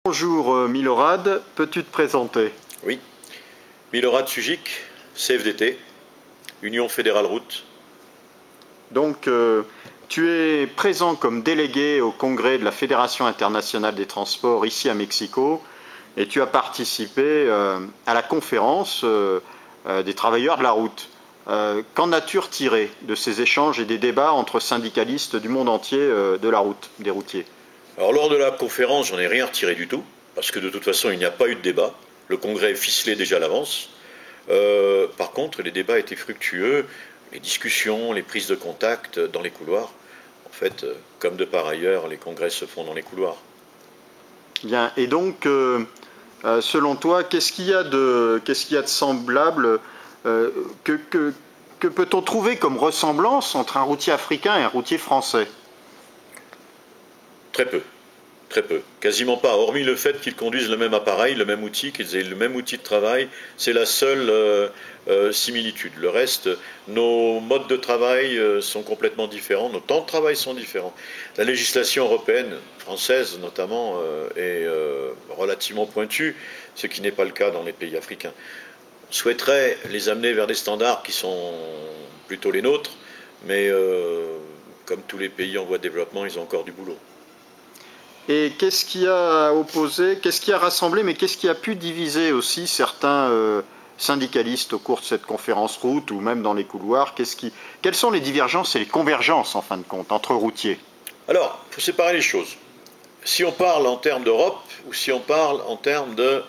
Bonjour Milorad, peux-tu te présenter? Oui, Milorad Sujic, CFDT, Union Fédérale Route. Donc, tu es présent comme délégué au congrès de la Fédération internationale des transports ici à Mexico et tu as participé à la conférence des travailleurs de la route. Qu'en as-tu retiré de ces échanges et des débats entre syndicalistes du monde entier de la route, des routiers? Alors lors de la conférence, j'en ai rien retiré du tout, parce que de toute façon, il n'y a pas eu de débat. Le congrès est ficelé déjà à l'avance. Par contre, les débats étaient fructueux, les discussions, les prises de contact dans les couloirs. En fait, comme de par ailleurs, les congrès se font dans les couloirs. Bien, et donc, selon toi, qu'est-ce qu'il y a de semblable que peut-on trouver comme ressemblance entre un routier africain et un routier français? Très peu. Très peu, quasiment pas, hormis le fait qu'ils conduisent le même appareil, le même outil, qu'ils aient le même outil de travail, c'est la seule similitude. Le reste, nos modes de travail sont complètement différents, nos temps de travail sont différents. La législation européenne, française notamment, est relativement pointue, ce qui n'est pas le cas dans les pays africains. On souhaiterait les amener vers des standards qui sont plutôt les nôtres, mais comme tous les pays en voie de développement, ils ont encore du boulot. Et qu'est-ce qui a opposé, qu'est-ce qui a rassemblé, mais qu'est-ce qui a pu diviser aussi certains syndicalistes au cours de cette conférence route ou même dans les couloirs? Quelles sont les divergences et les convergences en fin de compte entre routiers? Alors, il faut séparer les choses. Si on parle en termes d'Europe ou si on parle en termes de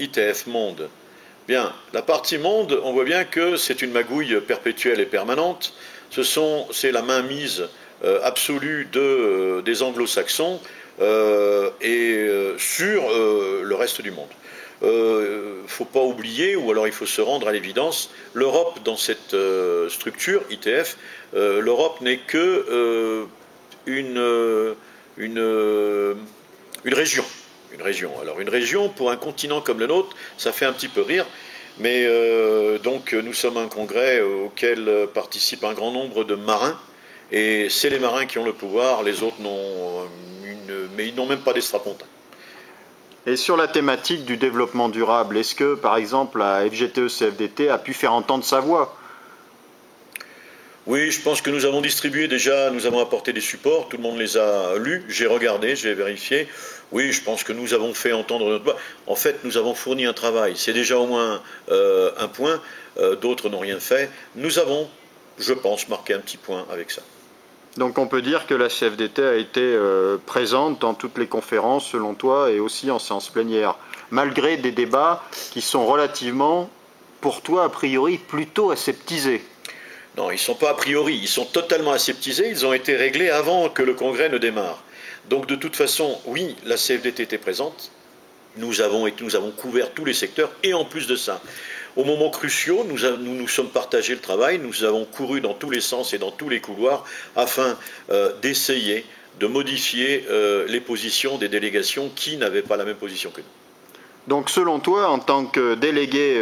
ITF Monde, bien, la partie monde, on voit bien que c'est une magouille perpétuelle et permanente. C'est la mainmise absolue des anglo-saxons sur le reste du monde. Il ne faut pas oublier, ou alors il faut se rendre à l'évidence, l'Europe dans cette structure ITF, l'Europe n'est que une région. Une région. Alors une région pour un continent comme le nôtre, ça fait un petit peu rire, mais donc nous sommes un congrès auquel participe un grand nombre de marins, et c'est les marins qui ont le pouvoir, les autres mais ils n'ont même pas d'estrapontin. Et sur la thématique du développement durable, est-ce que par exemple la FGTE-CFDT a pu faire entendre sa voix? Oui, je pense que nous avons distribué déjà, nous avons apporté des supports, tout le monde les a lus, j'ai regardé, j'ai vérifié. Oui, je pense que nous avons fait entendre notre voix. En fait, nous avons fourni un travail, c'est déjà au moins un point, d'autres n'ont rien fait. Nous avons, je pense, marqué un petit point avec ça. Donc on peut dire que la CFDT a été présente dans toutes les conférences, selon toi, et aussi en séance plénière, malgré des débats qui sont relativement, pour toi, a priori, plutôt aseptisés. Non, ils ne sont pas a priori, ils sont totalement aseptisés, ils ont été réglés avant que le congrès ne démarre. Donc de toute façon, oui, la CFDT était présente, nous avons couvert tous les secteurs, et en plus de ça, au moment cruciaux, nous sommes partagés le travail, nous avons couru dans tous les sens et dans tous les couloirs afin d'essayer de modifier les positions des délégations qui n'avaient pas la même position que nous. Donc selon toi, en tant que délégué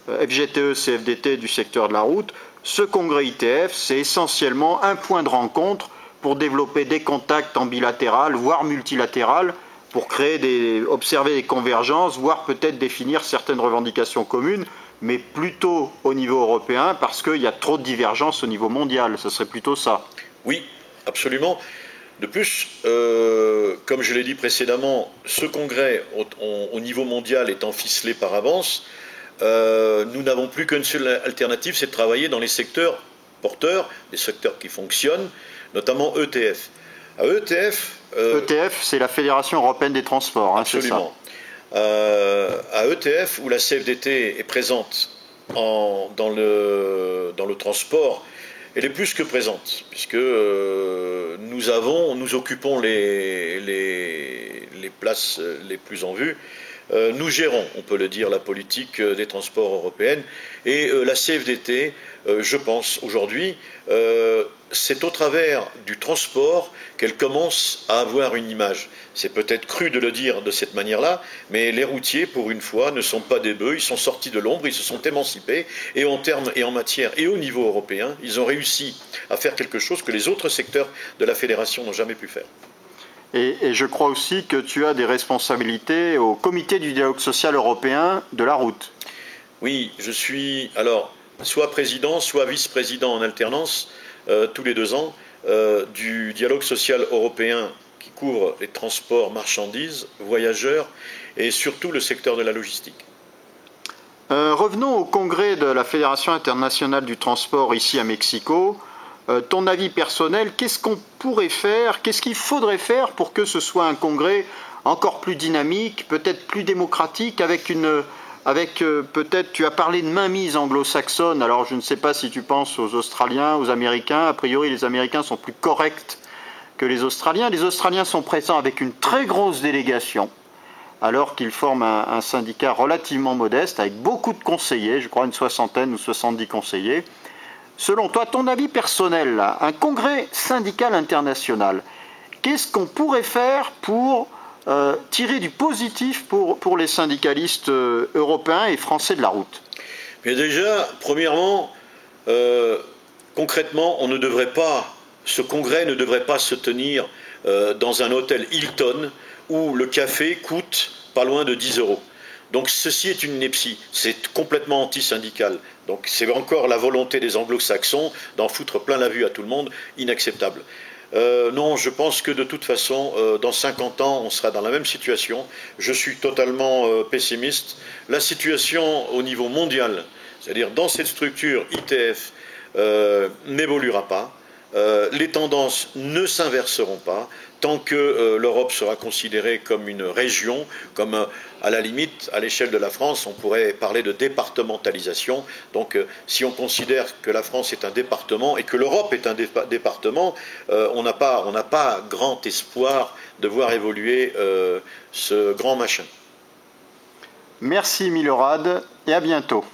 FGTE-CFDT du secteur de la route, ce congrès ITF, c'est essentiellement un point de rencontre pour développer des contacts en bilatéral, voire multilatéral, pour observer des convergences, voire peut-être définir certaines revendications communes, mais plutôt au niveau européen, parce qu'il y a trop de divergences au niveau mondial. Ce serait plutôt ça. Oui, absolument. De plus, comme je l'ai dit précédemment, ce congrès au niveau mondial étant ficelé par avance, nous n'avons plus qu'une seule alternative, c'est de travailler dans les secteurs porteurs, des secteurs qui fonctionnent, notamment ETF. À ETF, ETF, c'est la Fédération européenne des transports, hein, absolument. À ETF, où la CFDT est présente dans le transport, elle est plus que présente, puisque nous occupons les places les plus en vue. Nous gérons, on peut le dire, la politique des transports européenne, et la CFDT, je pense aujourd'hui, c'est au travers du transport qu'elle commence à avoir une image. C'est peut-être cru de le dire de cette manière-là, mais les routiers, pour une fois, ne sont pas des bœufs, ils sont sortis de l'ombre, ils se sont émancipés, et en matière et au niveau européen, ils ont réussi à faire quelque chose que les autres secteurs de la fédération n'ont jamais pu faire. Et je crois aussi que tu as des responsabilités au comité du dialogue social européen de la route. Oui, je suis alors soit président, soit vice-président en alternance, tous les 2 ans, du dialogue social européen qui couvre les transports, marchandises, voyageurs et surtout le secteur de la logistique. Revenons au congrès de la Fédération internationale du transport ici à Mexico. Ton avis personnel, qu'est-ce qu'on pourrait faire, qu'est-ce qu'il faudrait faire pour que ce soit un congrès encore plus dynamique, peut-être plus démocratique, peut-être, tu as parlé de mainmise anglo-saxonne, alors je ne sais pas si tu penses aux Australiens, aux Américains, a priori les Américains sont plus corrects que les Australiens sont présents avec une très grosse délégation, alors qu'ils forment un syndicat relativement modeste, avec beaucoup de conseillers, je crois une 60aine ou 70 conseillers. Selon toi, ton avis personnel, là, un congrès syndical international, qu'est-ce qu'on pourrait faire pour tirer du positif pour les syndicalistes européens et français de la route? Mais déjà, premièrement, concrètement, ce congrès ne devrait pas se tenir dans un hôtel Hilton où le café coûte pas loin de 10 euros. Donc ceci est une ineptie, c'est complètement anti-syndical. Donc c'est encore la volonté des anglo-saxons d'en foutre plein la vue à tout le monde, inacceptable. Non, je pense que de toute façon, dans 50 ans, on sera dans la même situation. Je suis totalement pessimiste. La situation au niveau mondial, c'est-à-dire dans cette structure ITF, n'évoluera pas. Les tendances ne s'inverseront pas tant que l'Europe sera considérée comme une région, comme à la limite, à l'échelle de la France, on pourrait parler de départementalisation. Donc si on considère que la France est un département et que l'Europe est un département, on n'a pas grand espoir de voir évoluer ce grand machin. Merci Milorad et à bientôt.